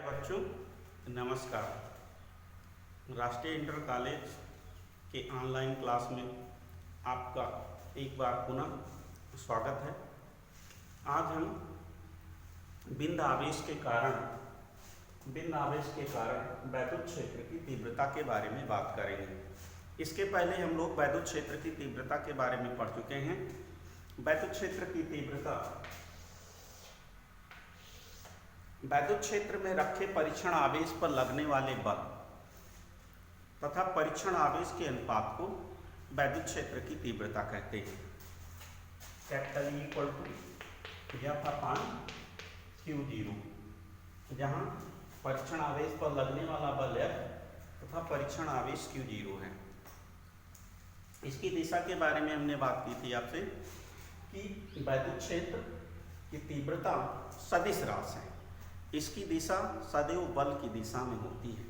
बच्चों, नमस्कार। राष्ट्रीय इंटर कॉलेज के ऑनलाइन क्लास में आपका एक बार पुनः स्वागत है। आज हम बिंद आवेश के कारण वैद्युत क्षेत्र की तीव्रता के बारे में बात करेंगे। इसके पहले हम लोग वैद्युत क्षेत्र की तीव्रता के बारे में पढ़ चुके हैं। वैद्युत क्षेत्र की तीव्रता वैद्युत क्षेत्र में रखे परीक्षण आवेश पर लगने वाले बल तथा परीक्षण आवेश के अनुपात को वैद्युत क्षेत्र की तीव्रता कहते हैं। Capital E equal to F/Q0, जहाँ परीक्षण आवेश पर लगने वाला बल F तथा परीक्षण आवेश Q0 है। इसकी दिशा के बारे में हमने बात की थी आपसे कि वैद्युत क्षेत्र की तीव्रता सदिश राशि है। इसकी दिशा सदैव बल की दिशा में होती है।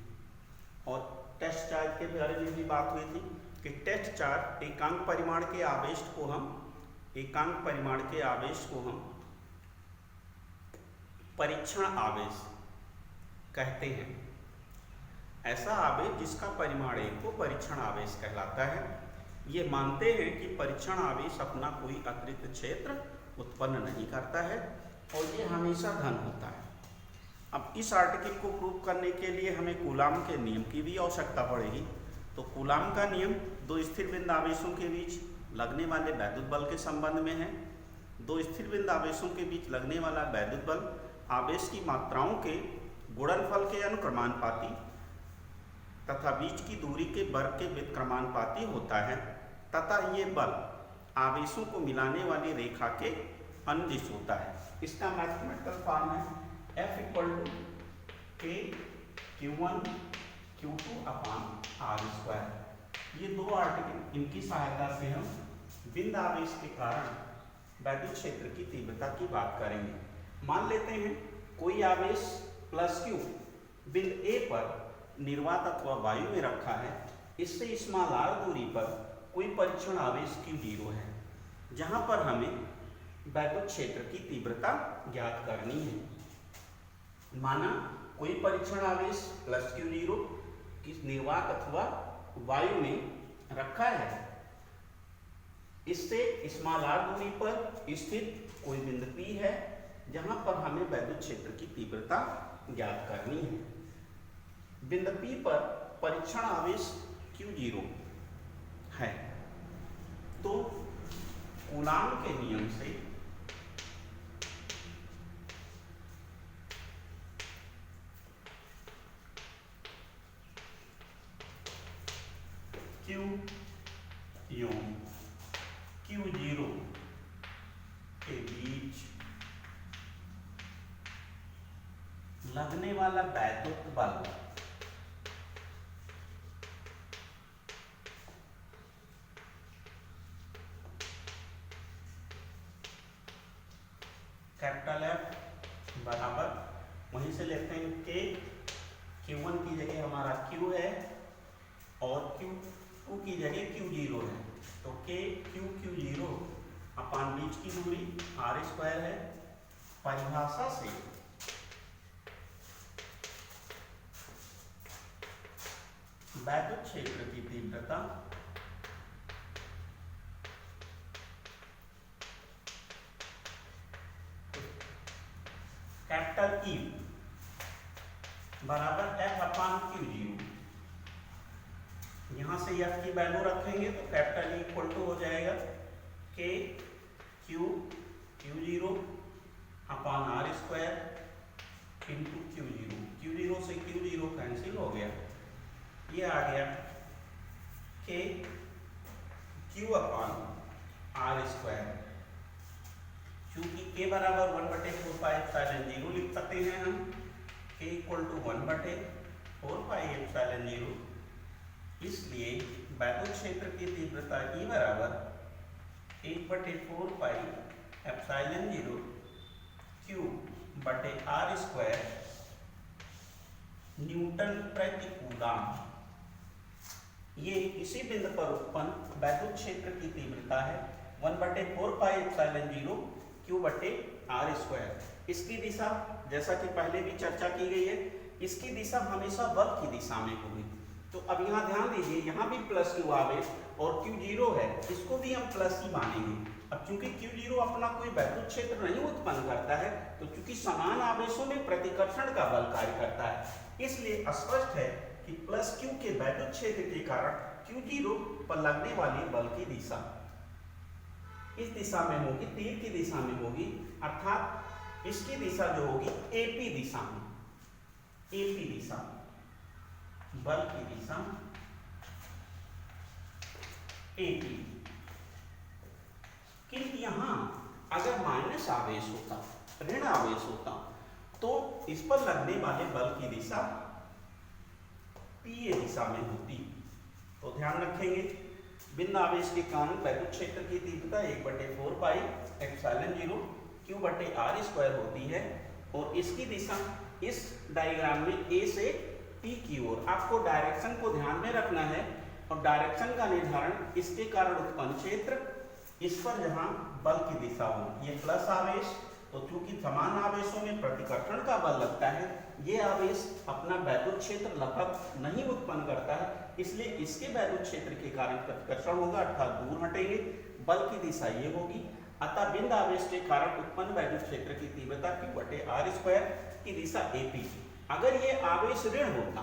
और टेस्ट चार्ज के बारे में भी बात हुई थी कि टेस्ट चार्ज एकांक परिमाण के आवेश को हम परीक्षण आवेश कहते हैं। ऐसा आवेश जिसका परिमाण एक को परीक्षण आवेश कहलाता है। ये मानते हैं कि परीक्षण आवेश अपना कोई अतिरिक्त क्षेत्र उत्पन्न नहीं करता है और ये हमेशा धन होता है। अब इस आर्टिकल को प्रूव करने के लिए हमें कूलाम के नियम की भी आवश्यकता पड़ेगी। तो कूलाम का नियम दो स्थिर बिंदु आवेशों के बीच लगने वाले वैद्युत बल के संबंध में है। दो स्थिर बिंदु आवेशों के बीच लगने वाला वैद्युत बल आवेश की मात्राओं के गुणनफल के अनुक्रमानुपाती तथा बीच की दूरी के वर्ग के व्युत्क्रमानुपाती होता है तथा ये बल आवेशों को मिलाने वाली रेखा के अनुदिश होता है। इसका मैथमेटिकल फॉर्म है F equal to K Q1 Q2 upon R²। ये दो आर्टिकल, इनकी सहायता से हम बिंदु आवेश के कारण वैद्युत क्षेत्र की तीव्रता की बात करेंगे। मान लेते हैं कोई आवेश प्लस Q बिंदु A पर निर्वात अथवा वायु में रखा है। इससे स्मॉल r दूरी पर कोई परीक्षण आवेश Q0 है, जहां पर हमें वैद्युत क्षेत्र की तीव्रता ज्ञात करनी है। माना कोई परीक्षण आवेश प्लस Q0 किस निर्वात अथवा वायु में रखा है। इससे स्मॉल r दूरी पर स्थित कोई बिंदु P है, जहां पर हमें वैद्युत क्षेत्र की तीव्रता ज्ञात करनी है। बिंदु P पर परीक्षण आवेश Q0 है, तो कूलाम के नियम से Q एवं Q0 के बीच लगने वाला वैद्युत बल कैपिटल F बराबर, वहीं से लेते हैं K, Q1 की जगह हमारा Q है और Q2 की जगह Q0 है, तो K Q0 अपान बीच की दूरी R² है। परिभाषा से वैद्युत क्षेत्र की तीव्रता कैपिटल E बराबर F अपान Q0। यहाँ से F की वैल्यू रखेंगे तो कैपिटल E इक्वल टू हो जाएगा K Q0 अपान R² इंटू Q0। Q0 से Q0 कैंसिल हो गया, ये आ गया K Q अपान R²। चूंकि K बराबर 1/4πε0 लिख सकते हैं हम, K इक्वल टू 1/4πε0। इसलिए वैद्युत क्षेत्र की तीव्रता E बराबर 1/4πε0 Q/R² न्यूटन प्रति कूलाम। ये इसी बिंदु पर उत्पन्न वैद्युत क्षेत्र की तीव्रता है 1/4πε0 Q/R²। इसकी दिशा जैसा कि पहले भी चर्चा की गई है इसकी दिशा हमेशा बल की दिशा में होगी। तो अब यहाँ ध्यान दीजिए, यहाँ भी प्लस क्यू आवेश और Q0 है, इसको भी हम प्लस ही मानेंगे। अब चूंकि Q0 अपना कोई वैद्युत क्षेत्र नहीं उत्पन्न करता है, तो चूंकि समान आवेशों में प्रतिकर्षण का बल कार्य करता है, इसलिए स्पष्ट है कि प्लस Q के वैद्युत क्षेत्र के कारण Q0 पर लगने वाली बल की दिशा इस दिशा में होगी, तीर की दिशा में होगी, अर्थात इसकी दिशा जो होगी AP दिशा में, AP दिशा में, बल की दिशा AP। किंतु यहां अगर माइनस आवेश होता, ऋण आवेश होता, तो इस पर लगने वाले बल की दिशा PA दिशा में होती। तो ध्यान रखेंगे, बिंदु आवेश के कारण वैद्युत क्षेत्र की तीव्रता 1/4 पाई एप्सिलॉन 0 Q/r² होती है और इसकी दिशा इस डायग्राम में A से P की ओर। आपको डायरेक्शन को ध्यान में रखना है और डायरेक्शन का निर्धारण इसके कारण उत्पन्न क्षेत्र, इस पर जहां बल की दिशा हो, ये प्लस आवेश, तो चूंकि समान आवेशों में प्रतिकर्षण का बल लगता है, ये आवेश अपना वैद्युत क्षेत्र लगभग नहीं उत्पन्न करता है, इसलिए इसके वैद्युत क्षेत्र के कारण प्रतिकर्षण होगा, अर्थात दूर हटेंगे, बल की दिशा ये होगी। अतः बिंदु आवेश के कारण उत्पन्न वैद्युत क्षेत्र की तीव्रता Q/r² की दिशा AP। अगर ये आवेश ऋण होता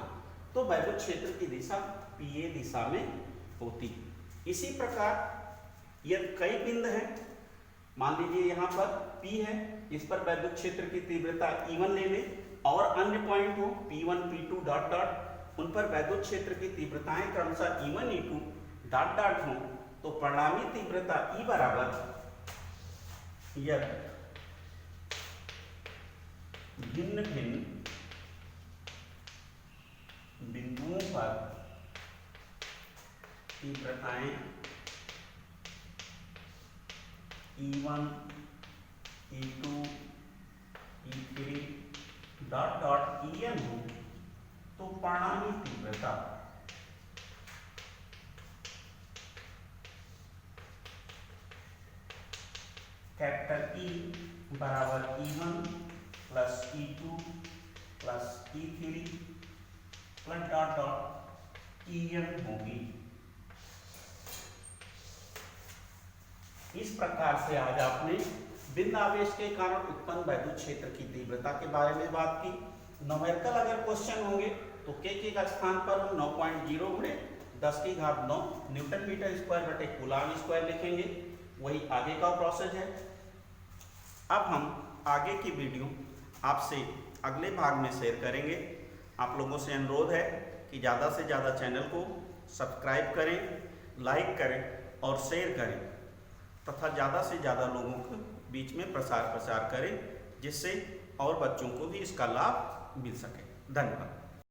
तो वैद्युत क्षेत्र की दिशा PA दिशा में होती। इसी प्रकार ये कई बिंदु हैं, मान लीजिए यहाँ पर P है, इस पर वैद्युत क्षेत्र की तीव्रता E1 ले लें, और अन्य पॉइंट हो P1 P2 डॉट डॉट, उन पर वैद्युत क्षेत्र की तीव्रताएं क्रमशः E1 E2 डॉट डॉट हो, तो परिणामी तीव्रता E बराबर यदि भिन्न भिन्न बिंदुओं पर तीव्रताएं E1 E2 E3 dot dot En हो, तो परिणामी तीव्रता कैपिटल E बराबर E1 plus E2 plus E3 plus dot dot En होगी। इस प्रकार से आज आपने बिंदु आवेश के कारण उत्पन्न वैद्युत क्षेत्र की तीव्रता के बारे में बात की। न्यूमेरिकल अगर क्वेश्चन होंगे तो के स्थान पर हम 9.0 गुणे 10⁹ न्यूटन मीटर स्क्वायर बटे कूलॉम स्क्वायर लिखेंगे, वही आगे का प्रोसेस है। अब हम आगे की वीडियो आपसे अगले भाग में शेयर करेंगे। आप लोगों से अनुरोध है कि ज़्यादा से ज़्यादा चैनल को सब्सक्राइब करें, लाइक करें और शेयर करें तथा ज़्यादा से ज़्यादा लोगों के बीच में प्रसार करें, जिससे और बच्चों को भी इसका लाभ मिल सके। धन्यवाद।